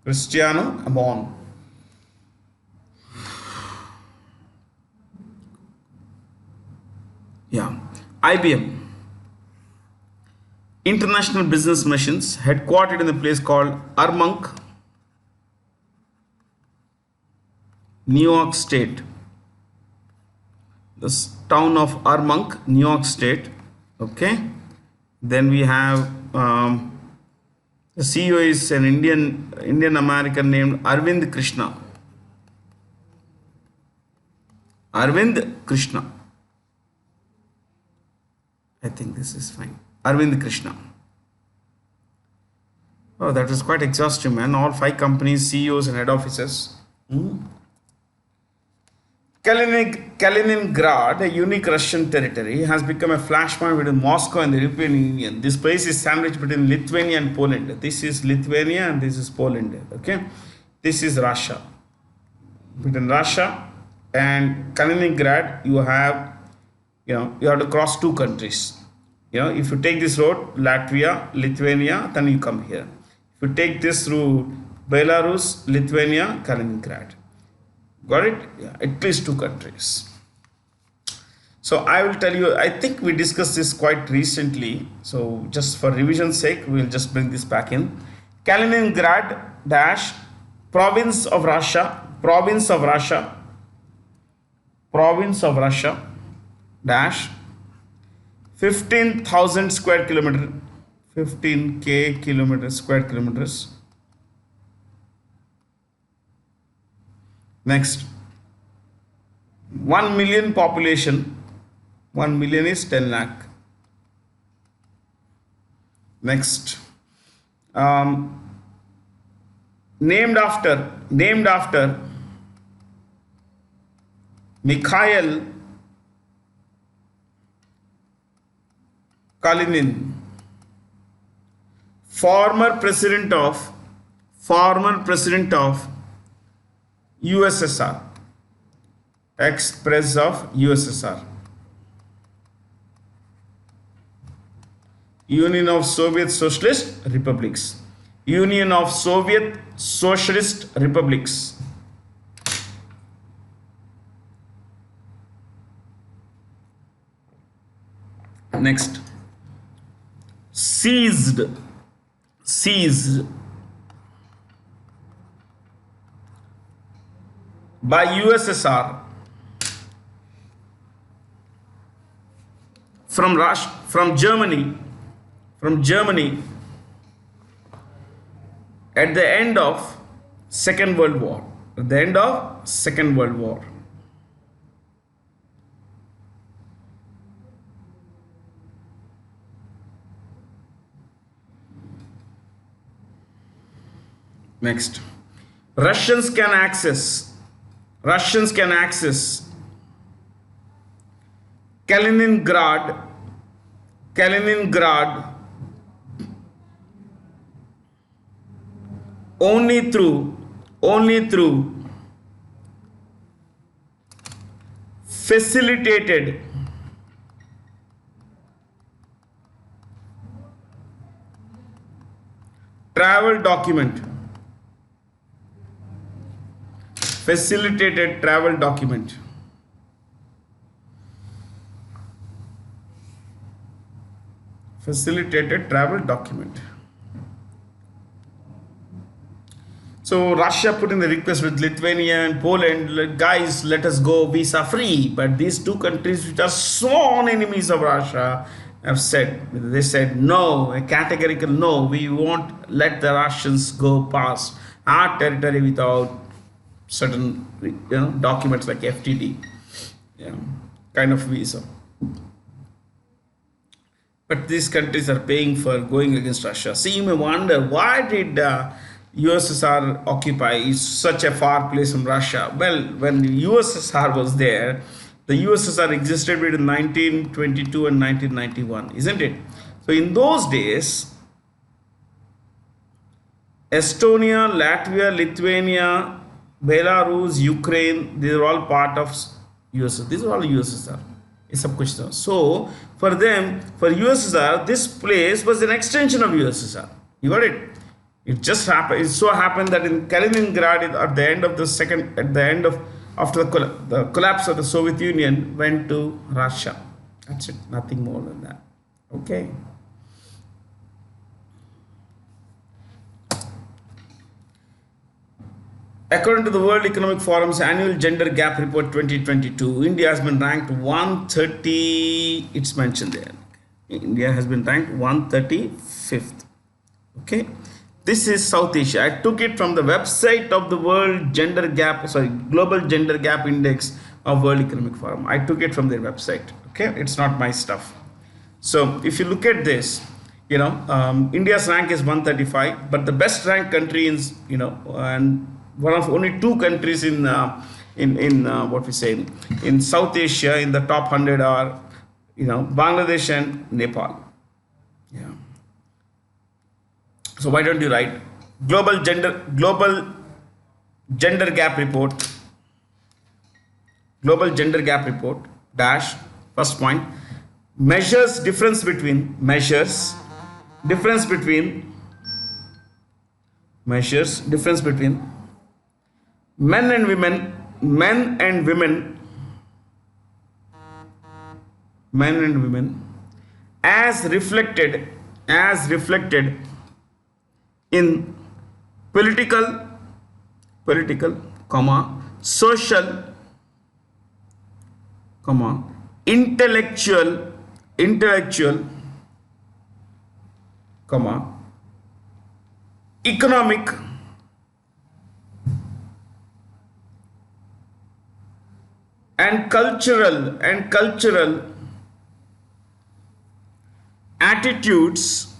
Cristiano Amon. Yeah. IBM, International Business Machines, headquartered in a place called Armonk, New York State. This town of Armonk, New York State. Okay. Then we have the CEO is an Indian American named Arvind Krishna. Arvind Krishna. I think this is fine. Arvind Krishna. Oh, that was quite exhaustive, man. All 5 companies, CEOs and head offices. Kaliningrad, a unique Russian territory, has become a flashpoint between Moscow and the European Union. This place is sandwiched between Lithuania and Poland. This is Lithuania and this is Poland. Okay, this is Russia. Between Russia and Kaliningrad, you have to cross 2 countries. If you take this road, Latvia, Lithuania, then you come here. If you take this route, Belarus, Lithuania, Kaliningrad. Got it? Yeah, at least 2 countries. So I will tell you, I think we discussed this quite recently. So just for revision's sake, we'll just bring this back in. Kaliningrad dash province of Russia dash 15,000 square kilometer, 15k square kilometers. Next, 1 million population. 1 million is 10 lakh. Next, named after Mikhail Kalinin, former president of USSR, ex-pres of USSR, Union of Soviet Socialist Republics, Union of Soviet Socialist Republics. Next, seized by USSR from Germany at the end of Second World War. Next, Russians can access Kaliningrad only through facilitated travel document. Facilitated travel document. So Russia put in the request with Lithuania and Poland, like, guys, let us go visa free. But these 2 countries, which are sworn enemies of Russia, have said no, a categorical no. We won't let the Russians go past our territory without certain documents like FTD, kind of visa. But these countries are paying for going against Russia. So you may wonder, why did USSR occupy such a far place from Russia? Well, when USSR was there, The USSR existed between 1922 and 1991, isn't it? So in those days, Estonia, Latvia, Lithuania, Belarus, Ukraine, these are all part of USSR. These are all USSR. So for them, for USSR, this place was an extension of USSR. You got it? It just happened. It so happened that in Kaliningrad, at the end of the second, at the end of after the collapse of the Soviet Union, went to Russia. That's it. Nothing more than that. Okay. According to the World Economic Forum's annual Gender Gap Report 2022, India has been ranked 130. It's mentioned there. India has been ranked 135th. Okay. This is South Asia. I took it from the website of the Global Gender Gap Index of World Economic Forum. I took it from their website. Okay. It's not my stuff. So if you look at this, India's rank is 135, but the best ranked country is, and one of only two countries in what we say in South Asia in the top 100 are Bangladesh and Nepal. Yeah. So why don't you write global gender gap report, global gender gap report dash first point measures difference between men and women as reflected in political, social, intellectual, economic, and cultural attitudes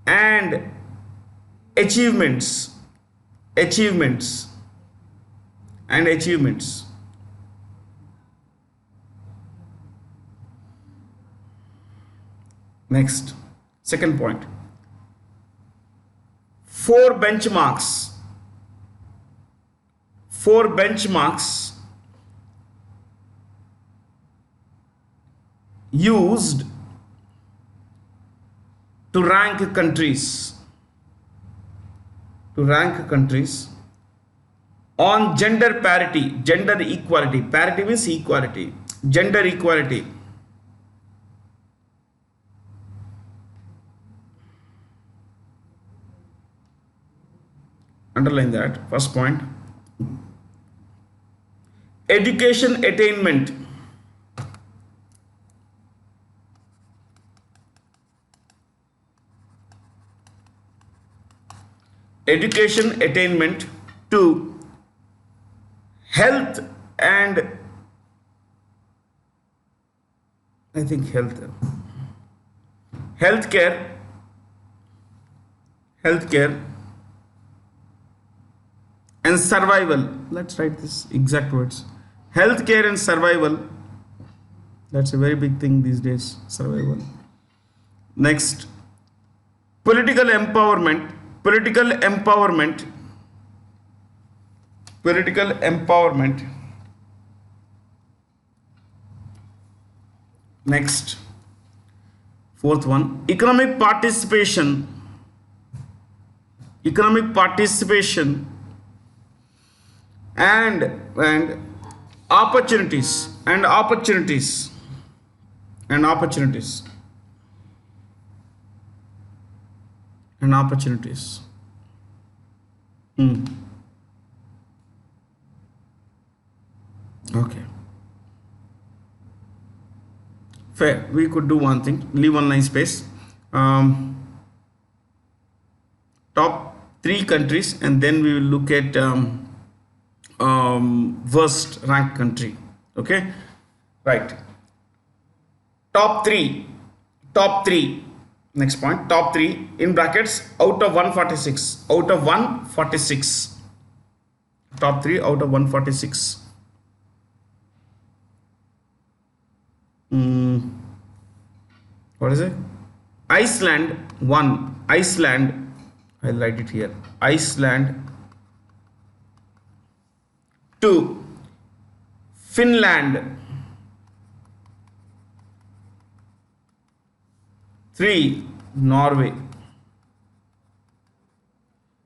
and achievements. Next, second point. 4 benchmarks used to rank countries on gender parity, gender equality. Parity means equality. Gender equality. Underline that. First point. Education attainment. Education attainment to health and healthcare and survival. Let's write this exact words. Healthcare and survival. That's a very big thing these days. Survival. Next, political empowerment. Next, fourth one, economic participation and opportunities. Okay. Fair. We could do one thing. Leave one line space. Top 3 countries, and then we will look at worst ranked country. Okay. Right. Top three. Next point. Top 3 in brackets out of 146. Top 3 out of 146. What is it? Iceland 1. Iceland, I'll write it here. Iceland 2. Finland 3. Norway.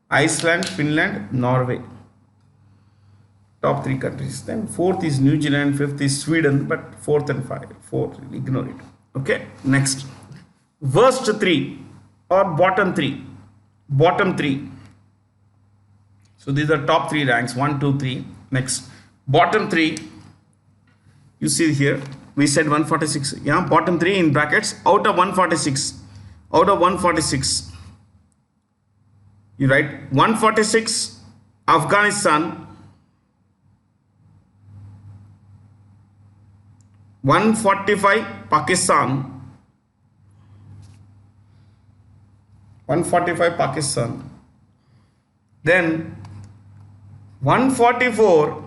Iceland, Finland, Norway. Top 3 countries. Then fourth is New Zealand, fifth is Sweden, but fourth and fourth, ignore it. Okay, next. Worst 3 or bottom 3. Bottom 3. So these are top 3 ranks, 1, 2, 3. Next, bottom 3. You see here, we said 146. Yeah, bottom 3 in brackets. Out of 146. Out of 146. You write 146 Afghanistan, 145 Pakistan, 145 Pakistan, then 144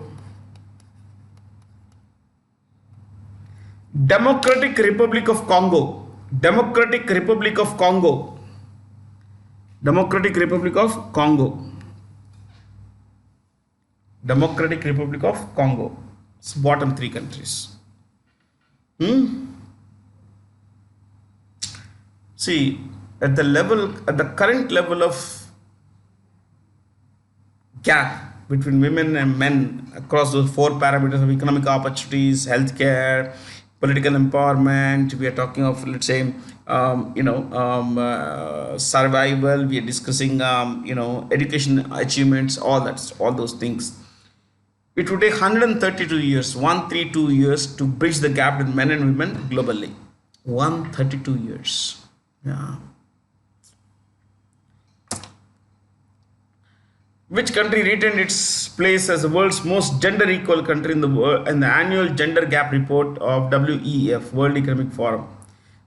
Democratic Republic of Congo, Democratic Republic of Congo, Democratic Republic of Congo, Democratic Republic of Congo. It's bottom 3 countries. See, at the current level of gap between women and men across those 4 parameters of economic opportunities, healthcare, political empowerment, we are talking of, let's say, survival, we are discussing, education achievements, all those things. It would take 132 years, 132 years to bridge the gap between men and women globally. 132 years. Yeah. Which country retained its place as the world's most gender equal country in the world in the annual gender gap report of WEF, World Economic Forum?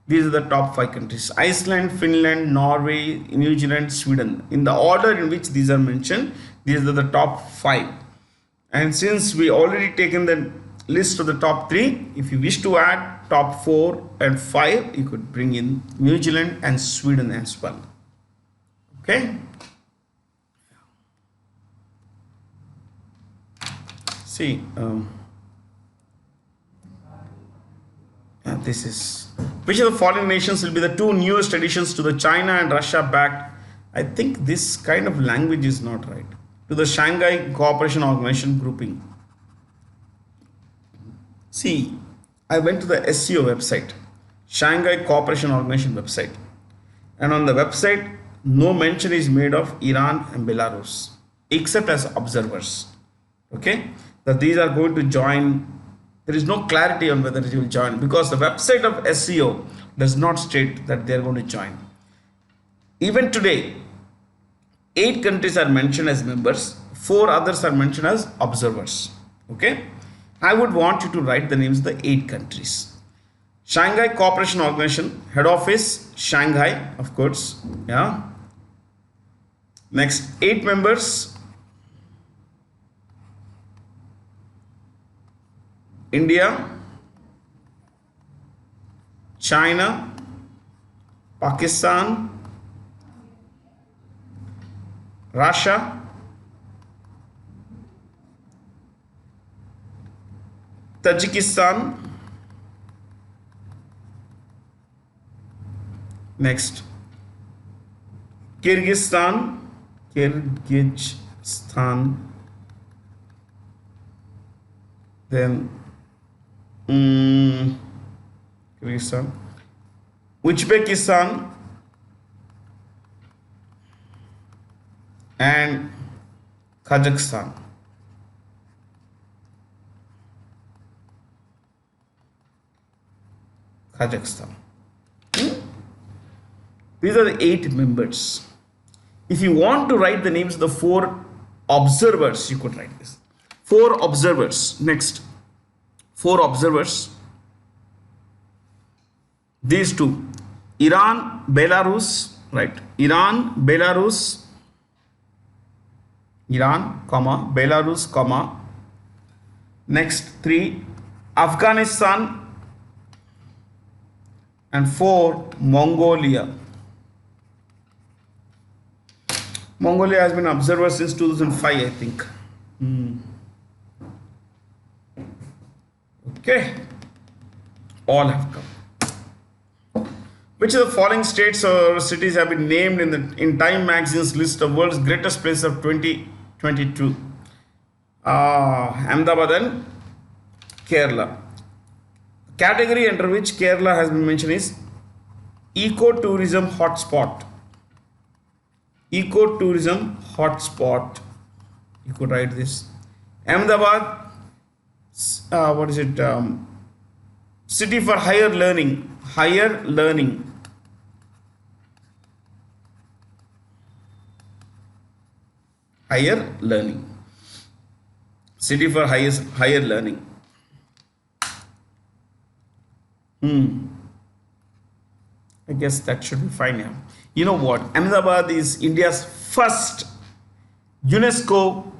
These are the top 5 countries: Iceland, Finland, Norway, New Zealand, Sweden. In the order in which these are mentioned, these are the top 5. And since we already taken the list of the top 3, if you wish to add top 4 and 5, you could bring in New Zealand and Sweden as well. Okay. See, this is, which of the following nations will be the 2 newest additions to the China and Russia backed? I think this kind of language is not right. To the Shanghai Cooperation Organization grouping. See, I went to the SCO website, Shanghai Cooperation Organization website, and on the website, no mention is made of Iran and Belarus, except as observers. Okay, that these are going to join. There is no clarity on whether they will join, because the website of SCO does not state that they are going to join. Even today, 8 countries are mentioned as members, 4 others are mentioned as observers. Okay, I would want you to write the names of the 8 countries. Shanghai Cooperation Organization, head office Shanghai, of course. Yeah. Next, 8 members: India, China, Pakistan, Russia, Tajikistan, next Kyrgyzstan, then Kyrgyzstan, Uzbekistan, and Kazakhstan. These are the 8 members. If you want to write the names of the 4 observers, you could write this. 4 observers. Next, 4 observers. These 2: Iran, Belarus, right? Iran, Belarus, Iran, comma, Belarus, comma. Next 3, Afghanistan, and 4, Mongolia. Mongolia has been observer since 2005, I think. Okay, all have come. Which of the following states or cities have been named in Time magazine's list of world's greatest places of 2022? Ahmedabad and Kerala. Category under which Kerala has been mentioned is eco-tourism hotspot. Eco-tourism hotspot. You could write this. Ahmedabad, what is it? City for higher learning. Higher learning. Higher learning. City for higher learning. I guess that should be fine now. You know what? Ahmedabad is India's first UNESCO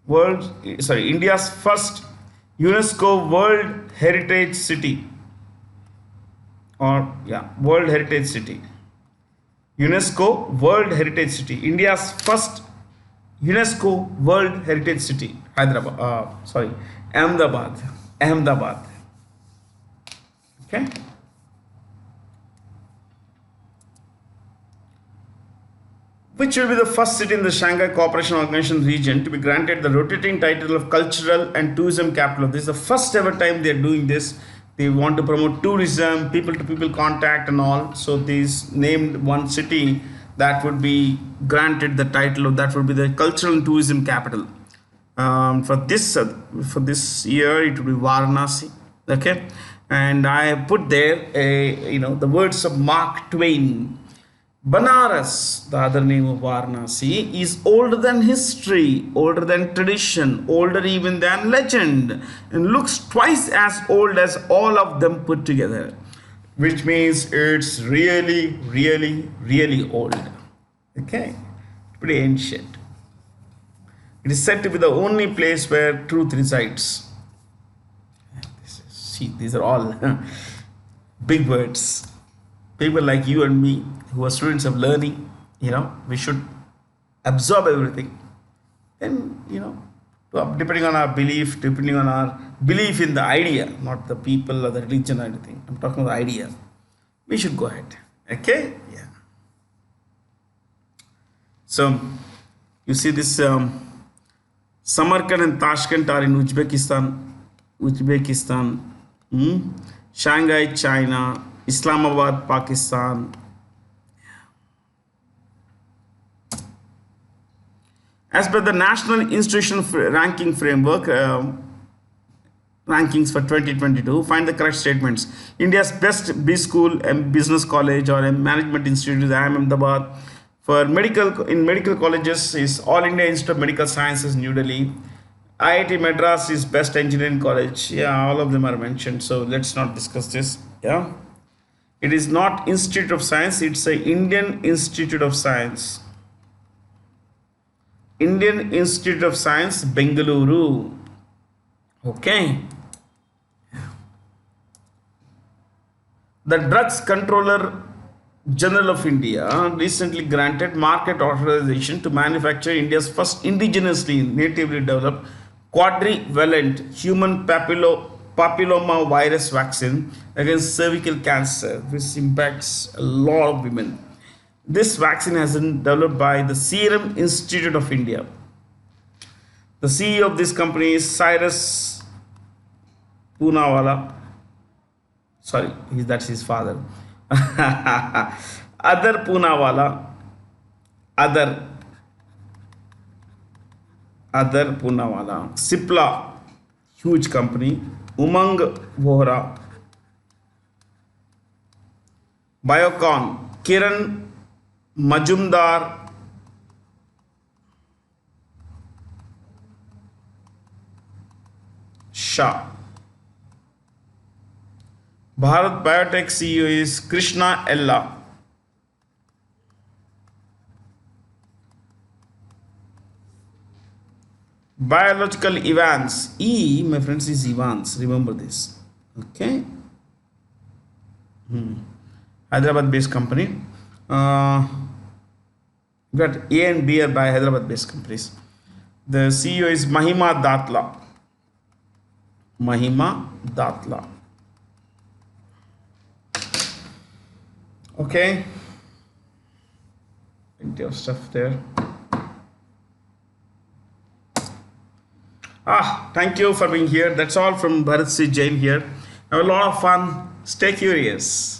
India's first UNESCO World Heritage City. World Heritage City. UNESCO World Heritage City. India's first UNESCO World Heritage City. Ahmedabad. Okay. Which will be the first city in the Shanghai Cooperation Organization region to be granted the rotating title of Cultural and Tourism Capital? This is the first ever time they are doing this. They want to promote tourism, people to people contact and all. So this named one city that would be granted the title of that would be the Cultural and Tourism Capital. For this year it will be Varanasi. Okay, and I put there the words of Mark Twain. Banaras, the other name of Varanasi, is older than history, older than tradition, older even than legend, and looks twice as old as all of them put together. Which means it's really, really, really old. Okay, pretty ancient. It is said to be the only place where truth resides. These are all big words. People like you and me who are students of learning, we should absorb everything. And, depending on our belief in the idea, not the people or the religion or anything. I'm talking about the idea. We should go ahead. Okay? Yeah. So, you see this Samarkand and Tashkent are in Uzbekistan. Shanghai, China. Islamabad, Pakistan. As per the National Institution Ranking Framework, rankings for 2022, find the correct statements. India's best B school, business college or a management institute is Ahmedabad. For medical colleges is All India Institute of Medical Sciences, New Delhi. IIT Madras is best engineering college. Yeah, all of them are mentioned. So let's not discuss this. Yeah. It is not Institute of Science, it's a Indian Institute of Science. Indian Institute of Science, Bengaluru. Okay. The Drugs Controller General of India recently granted market authorization to manufacture India's first indigenously natively developed quadrivalent human papilloma virus vaccine against cervical cancer, which impacts a lot of women. This vaccine has been developed by the Serum Institute of India. The CEO of this company is Cyrus Poonawalla. Sorry, that's his father. Adar Poonawalla. Adar Poonawalla. Cipla, huge company. Umang Vohra. Biocon. Kiran Majumdar. Shah. Bharat Biotech CEO is Krishna Ella. Biological Evans. E, my friends, is Evans. Remember this. Okay. Hyderabad-based company. Got A and B are by Hyderabad-based companies. The CEO is Mahima Datla. Mahima Datla. Okay. Plenty of stuff there. Thank you for being here. That's all from Bharat C. Jain here. Have a lot of fun. Stay curious.